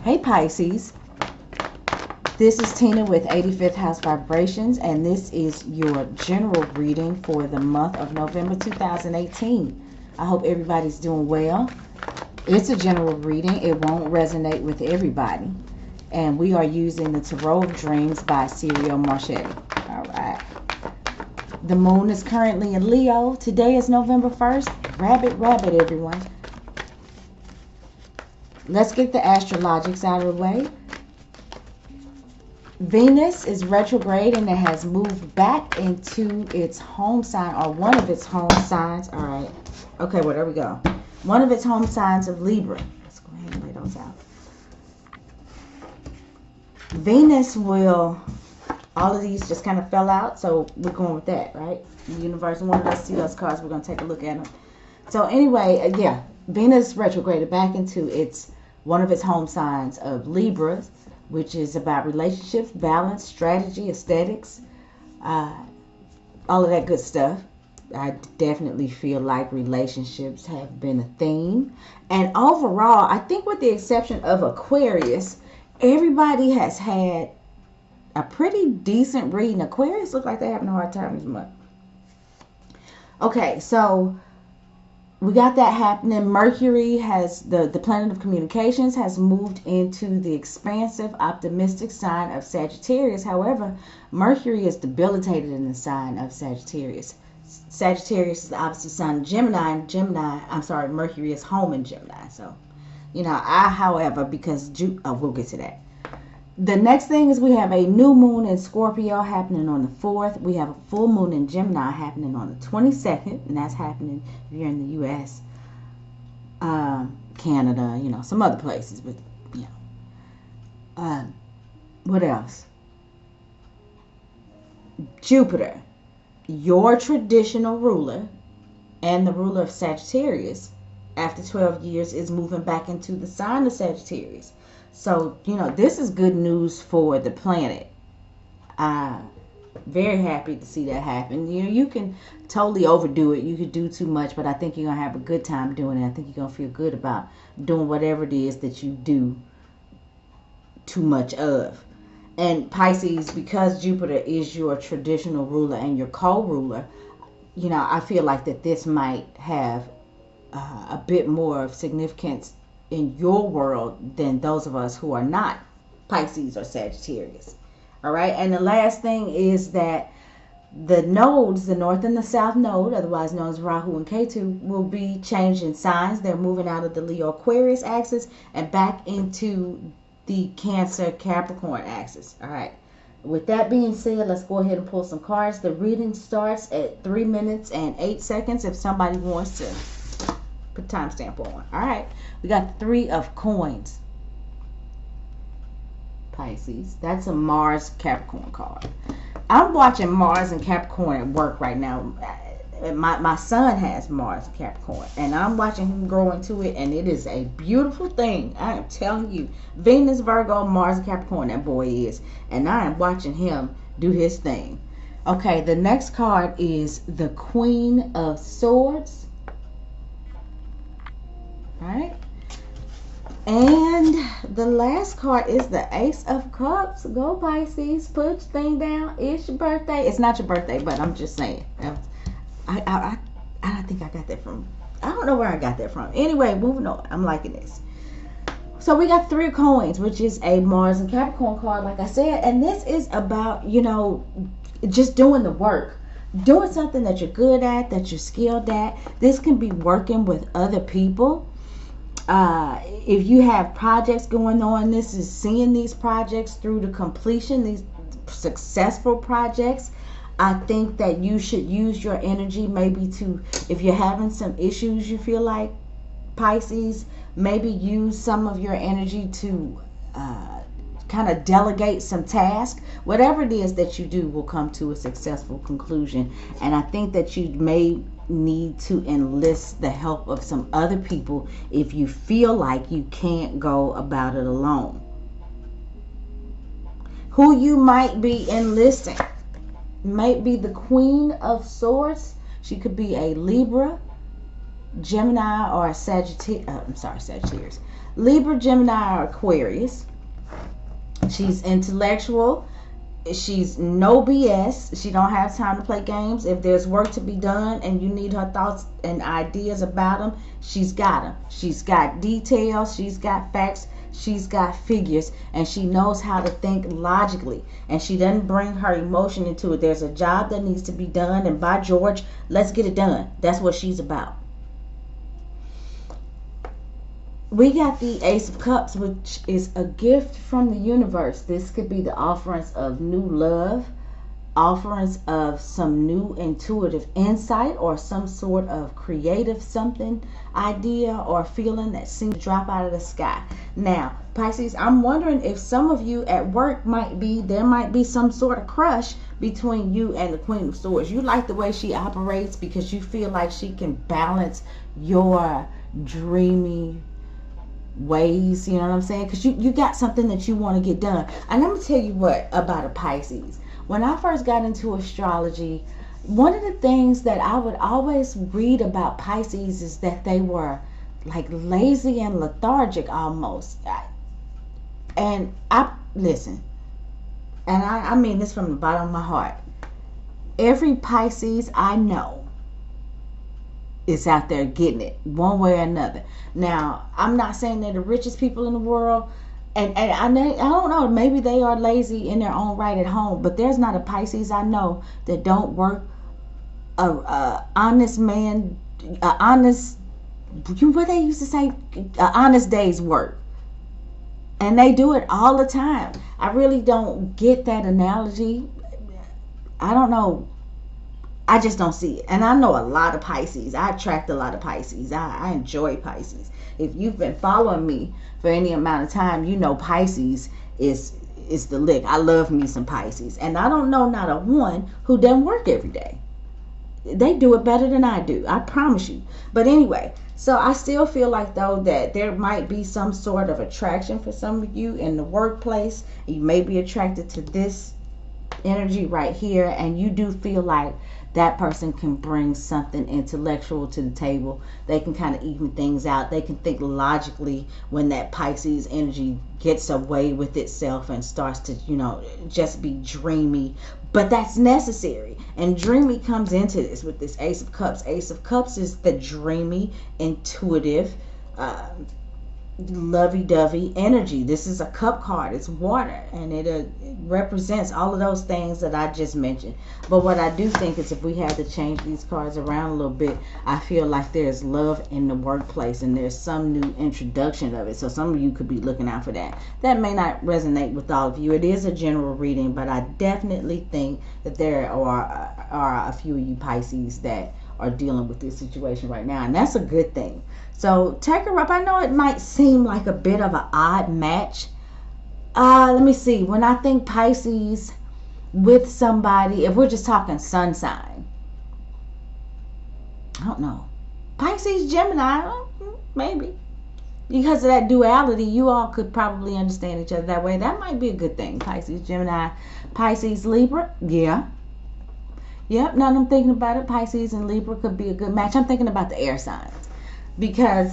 Hey Pisces, this is Tina with 85th House Vibrations, and this is your general reading for the month of November 2018. I hope everybody's doing well. It's a general reading. It won't resonate with everybody. And we are using the Tarot of Dreams by Ciro Marchetti. All right. The moon is currently in Leo. Today is November 1st. Rabbit, everyone. Let's get the astrologics out of the way. Venus is retrograde and it has moved back into its home sign, or one of its home signs. All right. Okay, well, there we go. One of its home signs of Libra. Let's go ahead and lay those out. Venus will, all of these just kind of fell out, so we're going with that, right? The universe wanted us to see those cards. We're going to take a look at them. So anyway, yeah, Venus retrograded back into its one of its home signs of Libra, which is about relationships, balance, strategy, aesthetics, all of that good stuff. I definitely feel like relationships have been a theme. And overall, I think with the exception of Aquarius, everybody has had a pretty decent reading. Aquarius look like they're having a hard time this month. Okay, so we got that happening. Mercury has, the planet of communications, has moved into the expansive, optimistic sign of Sagittarius. However, Mercury is debilitated in the sign of Sagittarius. Sagittarius is the opposite sign of Gemini, and Mercury is home in Gemini. So, however, because, we'll get to that. The next thing is we have a new moon in Scorpio happening on the 4th. We have a full moon in Gemini happening on the 22nd. And that's happening if you're in the U.S., Canada, some other places. But, what else? Jupiter, your traditional ruler and the ruler of Sagittarius, after 12 years, is moving back into the sign of Sagittarius. So, this is good news for the planet. Very happy to see that happen. You can totally overdo it. You could do too much, but I think you're going to have a good time doing it. I think you're going to feel good about doing whatever it is that you do too much of. And Pisces, because Jupiter is your traditional ruler and your co-ruler, I feel like that this might have a bit more of significance in your world than those of us who are not Pisces or Sagittarius. All right. And the last thing is that the nodes, the north and the south node, otherwise known as Rahu and Ketu, will be changing signs. They're moving out of the Leo Aquarius axis and back into the Cancer Capricorn axis. All right. With that being said, let's go ahead and pull some cards. The reading starts at 3 minutes and 8 seconds if somebody wants to put timestamp on. All right. We got the 3 of coins. Pisces. That's a Mars Capricorn card. I'm watching Mars and Capricorn at work right now. My son has Mars and Capricorn, and I'm watching him grow into it, and it is a beautiful thing. I am telling you. Venus, Virgo, Mars, and Capricorn, that boy is. And I am watching him do his thing. Okay, the next card is the Queen of Swords. All right. And the last card is the Ace of Cups. Go Pisces, put your thing down. It's your birthday. It's not your birthday, but I'm just saying. I think I got that from, I don't know where I got that from. Anyway, moving on. I'm liking this. So we got 3 coins, which is a Mars and Capricorn card, like I said. And this is about, just doing the work. Doing something that you're good at, that you're skilled at. This can be working with other people. If you have projects going on, this is seeing these projects through to completion, these successful projects. I think that you should use your energy maybe to, if you're having some issues, you feel like, Pisces, maybe use some of your energy to kind of delegate some tasks. Whatever it is that you do will come to a successful conclusion. And I think that you may need to enlist the help of some other people if you feel like you can't go about it alone. Who you might be enlisting might be the Queen of Swords. She could be a Libra, Gemini, or a Sagittarius. Libra, Gemini, or Aquarius. She's intellectual. She's no BS. She don't have time to play games. If there's work to be done and you need her thoughts and ideas about them, she's got them. She's got details. She's got facts. She's got figures, and she knows how to think logically, and she doesn't bring her emotion into it. There's a job that needs to be done, and by George, let's get it done. That's what she's about. We got the Ace of Cups, which is a gift from the universe. This could be the offerings of new love, offerings of some new intuitive insight, or some sort of creative something, idea or feeling that seems to drop out of the sky. Now, Pisces, I'm wondering if some of you at work there might be some sort of crush between you and the Queen of Swords. You like the way she operates because you feel like she can balance your dreamy ways, you know what I'm saying? Because you got something that you want to get done. And I'm going to tell you what about a Pisces. When I first got into astrology, one of the things that I would always read about Pisces is that they were like lazy and lethargic almost. And I listen, and I mean this from the bottom of my heart. Every Pisces I know is out there getting it one way or another. Now, I'm not saying they're the richest people in the world, and I don't know, maybe they are lazy in their own right at home, but there's not a Pisces I know that don't work a honest man, honest, what they used to say, honest day's work. And they do it all the time. I really don't get that analogy. I don't know. I just don't see it. And I know a lot of Pisces. I attract a lot of Pisces. I enjoy Pisces. If you've been following me for any amount of time, you know Pisces is the lick. I love me some Pisces. And I don't know not a one who doesn't work every day. They do it better than I do. I promise you. But anyway, so I still feel like, though, that there might be some sort of attraction for some of you in the workplace. You may be attracted to this energy right here, and you do feel like that person can bring something intellectual to the table. They can kind of even things out. They can think logically when that Pisces energy gets away with itself and starts to, just be dreamy. But that's necessary. And dreamy comes into this with this Ace of Cups. Ace of Cups is the dreamy, intuitive, lovey-dovey energy. This is a cup card. It's water, and it represents all of those things that I just mentioned. But what I do think is, if we had to change these cards around a little bit, I feel like there's love in the workplace, and there's some new introduction of it. So some of you could be looking out for that. That may not resonate with all of you. It is a general reading, but I definitely think that there are a few of you Pisces that are dealing with this situation right now, and that's a good thing. So take her up. I know it might seem like a bit of an odd match. Let me see. When I think Pisces with somebody, if we're just talking sun sign, I don't know. Pisces, Gemini, maybe. Because of that duality, you all could probably understand each other that way. That might be a good thing. Pisces, Gemini, Pisces, Libra, yeah. Yep, now that I'm thinking about it, Pisces and Libra could be a good match. I'm thinking about the air signs. Because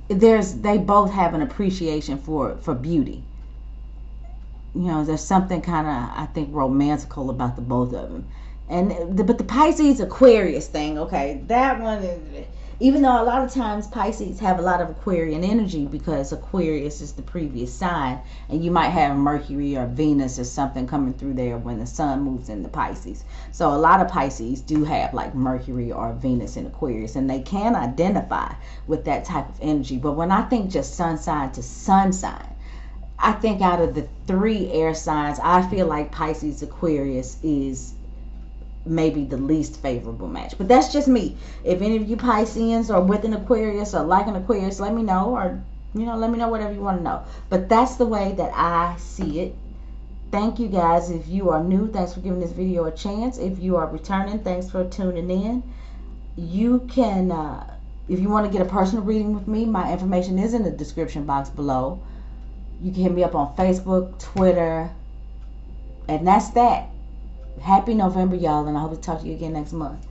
they both have an appreciation for beauty. There's something kind of, I think, romantical about the both of them. But the Pisces Aquarius thing, okay, that one is, even though a lot of times Pisces have a lot of Aquarian energy, because Aquarius is the previous sign, and you might have Mercury or Venus or something coming through there when the sun moves into Pisces. So a lot of Pisces do have like Mercury or Venus in Aquarius, and they can identify with that type of energy. But when I think just sun sign to sun sign, I think out of the three air signs, I feel like Pisces Aquarius is maybe the least favorable match. But that's just me. If any of you Pisceans are with an Aquarius or like an Aquarius, let me know, or let me know whatever you want to know. But that's the way that I see it. Thank you guys. If you are new, thanks for giving this video a chance. If you are returning, thanks for tuning in. You can, if you want to get a personal reading with me, my information is in the description box below. You can hit me up on Facebook, Twitter, and that's that. Happy November, y'all, and I hope to talk to you again next month.